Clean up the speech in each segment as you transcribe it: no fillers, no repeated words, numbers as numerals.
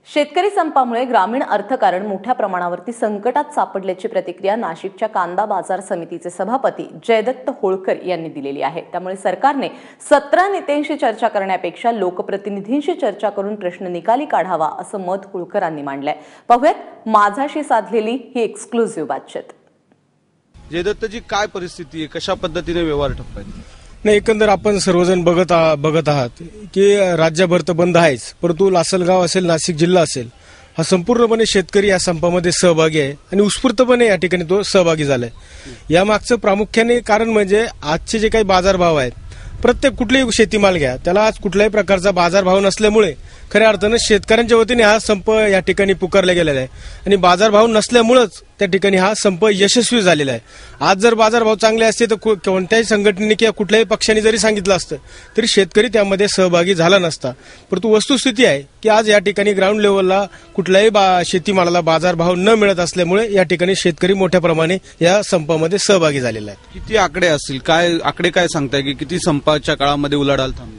शेतकरी संपामुळे ग्रामीण अर्थकारण मोठ्या प्रमाणावरती संकटात सापडल्याची प्रतिक्रिया नाशिकच्या कांदा बाजार समितीचे सभापती जयदत्त होळकर यांनी दिलेली आहे। त्यामुळे सरकारने 17 नेत्यांशी चर्चा करण्यापेक्षा लोकप्रतिनिधींशी चर्चा करून प्रश्न निकाली काढावा असं मत होळकरांनी मांडलंय। पाहूयात माझाशी साधलेली ही एक्सक्लुझिव्ह बातचीत। जयदत्तजी, काय परिस्थिती आहे, कशा पद्धतीने व्यवहार ठप्प आहेत? नाही, एकंदर आपण सर्वजण बघत आहात की राज्यभर तर बंद आहेच, परंतु लासलगाव असेल, नाशिक जिल्हा असेल, हा संपूर्णपणे शेतकरी या संपामध्ये सहभागी आहे आणि उत्स्फूर्तपणे या ठिकाणी तो सहभागी झालाय। या मागचं प्रामुख्याने कारण म्हणजे आजचे जे काही बाजारभाव आहेत, प्रत्येक कुठलाही शेतीमाल घ्या त्याला आज कुठल्याही प्रकारचा बाजारभाव नसल्यामुळे खऱ्या अर्थानं शेतकऱ्यांच्या वतीने हा संप या ठिकाणी पुकारला गेलेला आहे आणि बाजारभाव नसल्यामुळेच त्या ठिकाणी हा संप यशस्वी झालेला आहे। आज जर बाजारभाव चांगले असते तर कोणत्याही संघटनेने किंवा कुठल्याही पक्षाने जरी सांगितलं असतं तरी शेतकरी त्यामध्ये सहभागी झाला नसता। परंतु वस्तुस्थिती आहे की आज या ठिकाणी ग्राउंड लेवलला कुठल्याही शेतीमालाला बाजारभाव न मिळत असल्यामुळे या ठिकाणी शेतकरी मोठ्या प्रमाणे या संपामध्ये सहभागी झालेला आहे। किती आकडे असतील, काय आकडे काय सांगताय की किती संपाच्या काळामध्ये उलाढाल थांबली?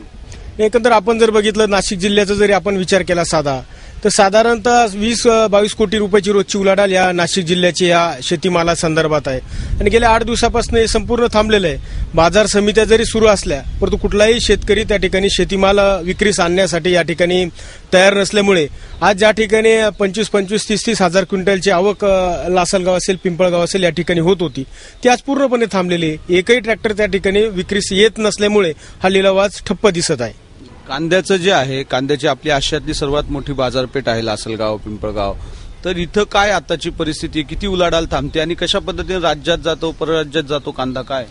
एकंदर आपण जर बघितलं नाशिक जिल्ह्याचा जरी आपण विचार केला साधा तर साधारणतः 20-22 कोटी रुपयाची रोजची उलाढाल या नाशिक जिल्ह्याची या शेतीमाला संदर्भात आहे आणि गेल्या 8 दिवसापासून हे संपूर्ण थांबलेलं आहे। बाजार समित्या जरी सुरू असल्या परंतु कुठलाही शेतकरी त्या ठिकाणी शेतीमाल विक्रीस आणण्यासाठी या ठिकाणी तयार नसल्यामुळे आज ज्या ठिकाणी 25-25, 30-30 हजार क्विंटलची आवक लासलगाव असेल, पिंपळगाव असेल या ठिकाणी होत होती, ती आज पूर्णपणे थांबलेली आहे। एकही ट्रॅक्टर त्या ठिकाणी विक्रीस येत नसल्यामुळे हा लिलाव आज ठप्प दिसत आहे। कांद्याचं जे आहे, कांद्याची आपली आशियातली सर्वात मोठी बाजारपेठ आहे लासलगाव, पिंपळगाव, तर इथं काय आताची परिस्थिती, किती उलाढाल थांबते आणि कशा पद्धतीने राज्यात जातो, परराज्यात जातो कांदा? काय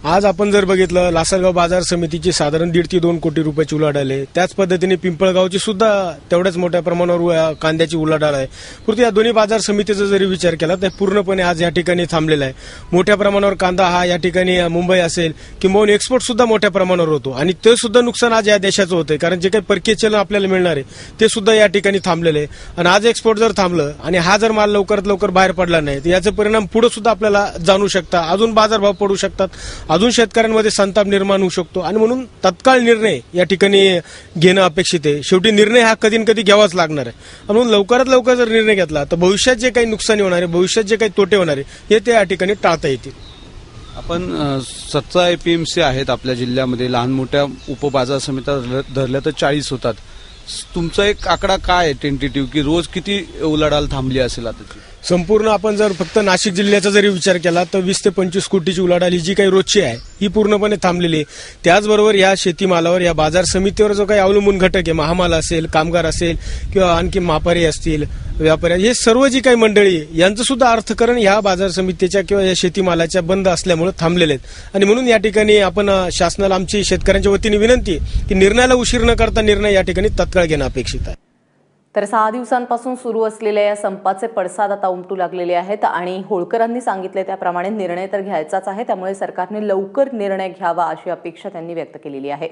आज आपण जर बघितलं लासलगाव बाजार समितीची साधारण 1.5 ते 2 कोटी रुपयाची उलाढाल आहे, त्याच पद्धतीने पिंपळगावची सुद्धा तेवढ्याच मोठ्या प्रमाणावर कांद्याची उलाढाल आहे। परंतु या दोन्ही बाजार समितीचा जरी विचार केला तर पूर्णपणे आज या ठिकाणी थांबलेला आहे। मोठ्या प्रमाणावर कांदा हा या ठिकाणी मुंबई असेल किंवा एक्सपोर्ट सुद्धा मोठ्या प्रमाणावर होतो आणि ते सुद्धा नुकसान आज या देशाचं होतंय, कारण जे काही परकीय चलन आपल्याला मिळणार आहे ते सुद्धा या ठिकाणी थांबलेलं आहे आणि आज एक्सपोर्ट जर थांबलं आणि हा जर माल लवकरात लवकर बाहेर पडला नाही तर याचे परिणाम पुढे सुद्धा आपल्याला जाणू शकतात, अजून बाजारभाव पडू शकतात, अजून शेतकऱ्यांमध्ये संताप निर्माण होऊ शकतो आणि म्हणून तत्काळ निर्णय या ठिकाणी घेणं अपेक्षित आहे। शेवटी निर्णय हा कधी कधी घ्यावाच लागणार आहे म्हणून लवकरात लवकर जर निर्णय घेतला तर भविष्यात जे काही नुकसानी होणार आहे, भविष्यात जे काही तोटे होणार आहे हे ते या ठिकाणी टाळता येतील। आपण 17 एपीएमसी आहेत आपल्या जिल्ह्यामध्ये, लहान मोठ्या उपबाजार समित्या धरल्या तर 40 होतात। तुमचा एक आकडा काय आहे टेंटेटिव्ह की रोज किती उलाढाल थांबली असेल आताची? संपूर्ण आपण जर फक्त नाशिक जिल्ह्याचा जरी विचार केला तर 20 ते 25 कोटीची उलाढाल ही जी काही रोजची आहे ही पूर्णपणे थांबलेली आहे। त्याचबरोबर या शेतीमालावर, या बाजार समितीवर जो काही अवलंबून घटक आहे, महामाल असेल, कामगार असेल किंवा आणखी मापारी असतील, व्यापारी, हे सर्व जी काही मंडळी यांचं सुद्धा अर्थकरण ह्या बाजार समितीच्या किंवा या शेतीमालाच्या बंद असल्यामुळे थांबलेले आहेत आणि म्हणून या ठिकाणी आपण शासनाला आमची शेतकऱ्यांच्या वतीने विनंती की निर्णयाला उशीर न करता निर्णय या ठिकाणी तत्काळ घेणं अपेक्षित आहे। तर 6 दिवसांपासून सुरू असलेल्या या संपाचे पडसाद आता उमटू लागलेले आहेत आणि होळकरांनी सांगितले त्याप्रमाणे निर्णय तर घ्यायचाच आहे, त्यामुळे सरकारने लवकर निर्णय घ्यावा अशी अपेक्षा त्यांनी व्यक्त केलेली आहे।